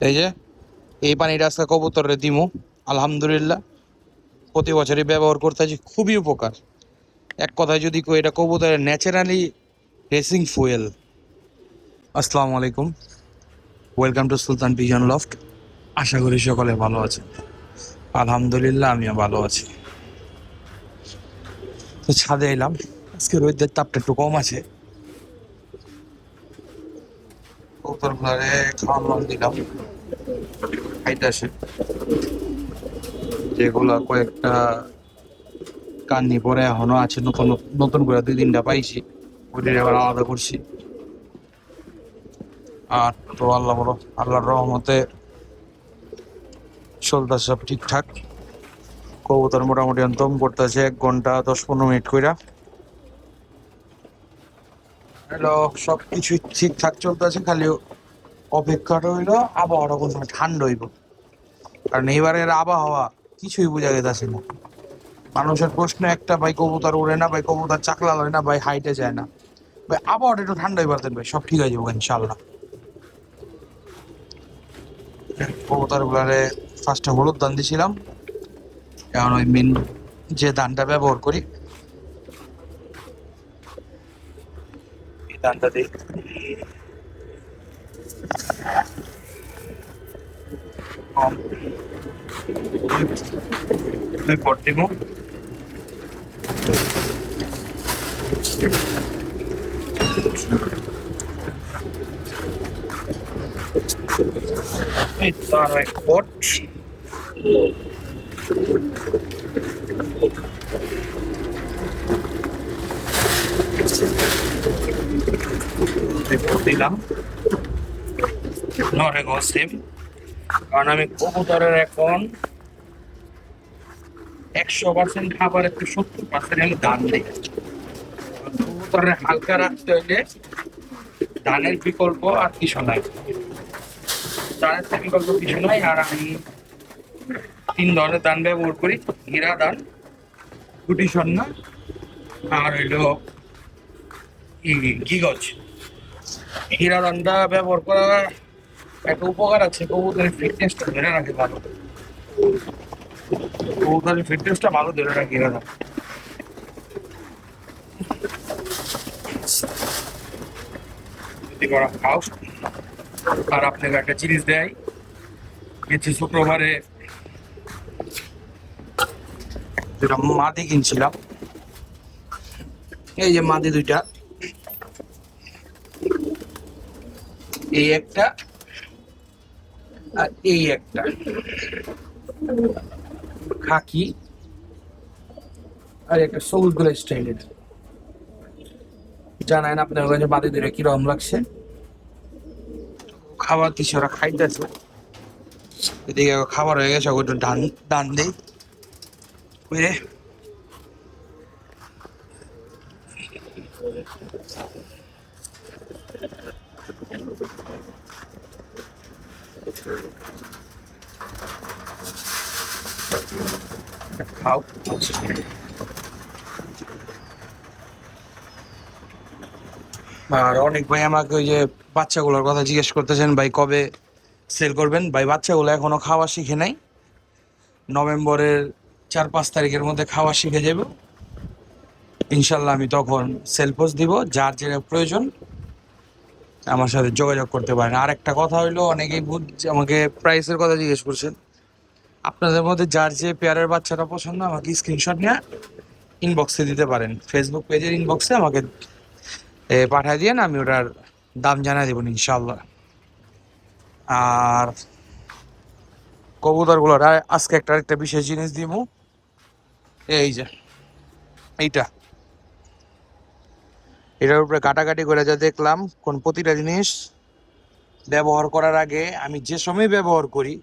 এই যে এই পানিটা আজকে কবুতরে দিমু। আলহামদুলিল্লাহ, প্রতি বছরই ব্যবহার করতেছি, খুবই উপকার। এক কথায় যদি কই, এটা কবুতরের ন্যাচারালি রেসিং ফুয়েল। আসসালামু আলাইকুম, welcome to Sultan pigeon loft. আশা করি সকলে ভালো আছেন। আলহামদুলিল্লাহ, আমিও ভালো আছি। তো ছাদে এলাম, আজকে রোদের তাপটা একটু কম আছে। কবুতর গুলারে খাওয়ান দিলাম, খাইতে আসে। যেগুলা কয়েকটা কান্নি পরে এখনো আছে, নতুন নতুন করে 2-3টা পাইছি, ওইটা আবার আলাদা করছি। আর তো আল্লাহ বলো, আল্লাহর রহমতে চলতেছে সব ঠিকঠাক। কবুতর মোটামুটি দম করতেছে 1 ঘন্টা 10-15 মিনিট কইরা। হ্যালো, সব কিছুই ঠিকঠাক চলতেছে, খালি অপেক্ষাটা হইলো আবহাওয়াটা কোন সময় ঠান্ডা হইব। কারণ এইবারের আবহাওয়া কিছুই বোঝা যেতেছে না। মানুষের প্রশ্ন একটা, ভাই কবুতর উড়ে না, ভাই কবুতর চাকলা লয় না, ভাই হাইটে যায় না। ভাই আবহাওয়াটা একটু ঠান্ডা হইবার দেন, ভাই সব ঠিক হয়ে যাবো ইনশাল্লাহ। কবুতর গুলারে ফার্স্টে হলুদ ধান দিছিলাম, এখন ওই মেন যে ধানটা ব্যবহার করি এই ধানটা দিই। কম দুই পট দিব। এই তো আরো 1 পট। দিলাম নরে সেম। কারণ আমি কবুতরের এখন 100% খাবার, একটু 70% আমি ধান দিই। কবুতরের হালকা রাখতে হইলে ধানের বিকল্প আর কিছু নাই। ধানের থেকে বিকল্প কিছু নাই। আর আমি 3 ধরনের ধান ব্যবহার করি: হীরা ধান, গুটি সন্না, আর হইলো ঘি গজ। হীরা ধানটা ব্যবহার করার একটা উপকার আছে, কবুতরের ফিটনেসটা ধরে রাখে ভালো। কবুতরের ফিটনেসটা ভালো ধরে রাখে হীরা ধান। যদি করা খাও। আর আপনাকে একটা জিনিস দেয়, গেছি শুক্রবারে যেটা মাদি কিনছিলাম, এই যে মাদি দুইটা, এই একটা আর এই একটা, খাকি আর একটা সবুজ গুলো স্টাইলের। জানায় আপনার কাছে মাদি দুইটা কিরকম লাগছে। খাবার দিচ্ছে, ওরা খাইতেছে। এদিকে খাবার হয়ে গেছে, ওটা ডান ডান দেই বুঝলে। খাও। আর অনেক ভাই আমাকে ওই যে বাচ্চাগুলোর কথা জিজ্ঞেস করতেছেন, ভাই কবে সেল করবেন। ভাই বাচ্চাগুলো এখনো খাওয়া শিখে নাই, নভেম্বরের 4-5 তারিখের মধ্যে খাওয়া শিখে যাব ইনশাল্লাহ। আমি তখন সেল পোস্ট দিব, যার যেটা প্রয়োজন আমার সাথে যোগাযোগ করতে পারেন। আর একটা কথা হইলো, অনেকেই আমাকে প্রাইসের কথা জিজ্ঞেস করছেন। আপনাদের মধ্যে যার যে পেয়ারের বাচ্চাটা পছন্দ, আমাকে স্ক্রিনশট নিয়ে ইনবক্সে দিতে পারেন। ফেসবুক পেজের ইনবক্সে আমাকে পাঠিয়ে দিয়ে, আমি ওটার দাম জানিয়ে দেবো ইনশাল্লাহ। আর কবুতর গুলোর আজকে একটা বিশেষ জিনিস দিব। এই যে এইটা, এটার উপরে কাটাকাটি করে যা দেখলাম, কোন প্রতিটা জিনিস ব্যবহার করার আগে আমি যে সময় ব্যবহার করি,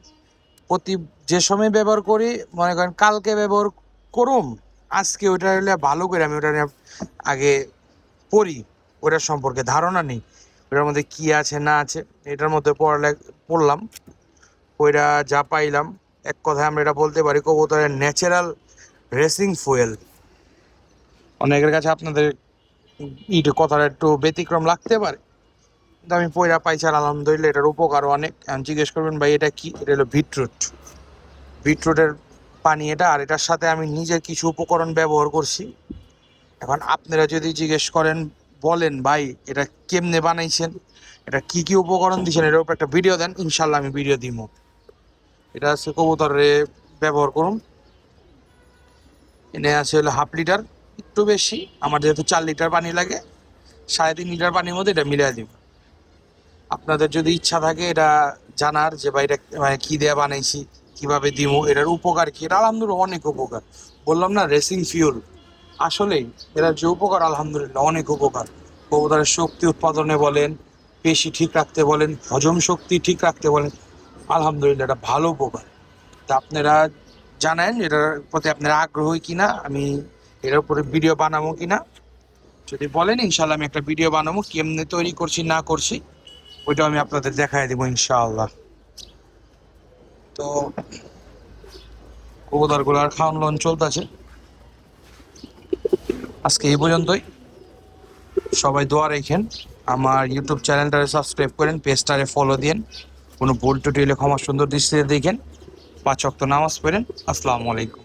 প্রতি যে সময় ব্যবহার করি, মনে করেন কালকে ব্যবহার করুম, আজকে ওইটা হলে ভালো করে আমি ওটা নিয়ে আগে পড়ি, ওটার সম্পর্কে ধারণা নেই, ওটার মধ্যে কি আছে না আছে। এটার মধ্যে পড়লাম, ওইটা যা পাইলাম, এক কথায় আমরা এটা বলতে পারি কবুতরের ন্যাচারাল রেসিং ফুয়েল। অনেকের কাছে আপনাদের কথাটা একটু ব্যতিক্রম লাগতে পারে, কিন্তু আমি পয়রা পাইছি আর আলহামদুলিল্লাহ এটার উপকারও অনেক। এখন জিজ্ঞেস করবেন ভাই এটা কি, এটা হলো বিটরুট। বিটরুটের পানি এটা, আর এটার সাথে আমি নিজের কিছু উপকরণ ব্যবহার করছি। এখন আপনারা যদি জিজ্ঞেস করেন, বলেন ভাই এটা কেমনে বানাইছেন, এটা কি কি উপকরণ দিয়েছেন, এটার উপর একটা ভিডিও দেন, ইনশাল্লাহ আমি ভিডিও দিব। এটা আছে কবুতরে ব্যবহার করুন। এনে আছে হলো 1/2 লিটার, একটু বেশি, আমার যেহেতু 4 লিটার পানি লাগে 3.5 লিটার পানির মধ্যে এটা মিলিয়ে দিব। আপনাদের যদি ইচ্ছা থাকে এটা জানার যে ভাই এটা মানে কি দিয়ে বানাইছি, কিভাবে দিব, এটার উপকার কি, এটা আলহামদুলিল্লাহ অনেক উপকার। বললাম না রেসিং ফিউল, আসলেই এটার যে উপকার আলহামদুলিল্লাহ অনেক উপকার। কবুতরের শক্তি উৎপাদনে বলেন, পেশি ঠিক রাখতে বলেন, হজম শক্তি ঠিক রাখতে বলেন, আলহামদুলিল্লাহ এটা ভালো উপকার। তা আপনারা জানেন এটার প্রতি আপনারা আগ্রহী কিনা, আমি এটার উপরে ভিডিও বানাবো কিনা। যদি বলেন ইনশাল্লাহ আমি একটা ভিডিও বানাবো, কেমনে তৈরি করছি না করছি ওইটাও আমি আপনাদের দেখাই দেবো ইনশাআল্লাহ। তো কবুতরগুলার খাওয়ান লন চলতেছে, আজকে এই পর্যন্তই। সবাই দোয়া রেখেন, আমার ইউটিউব চ্যানেলটারে সাবস্ক্রাইব করেন, পেজটারে ফলো দিন, কোনো ভুল টুটি হলে ক্ষমা সুন্দর দৃষ্টিতে দেখেন, 5 ওয়াক্ত নামাজ পড়েন। আসসালামু আলাইকুম।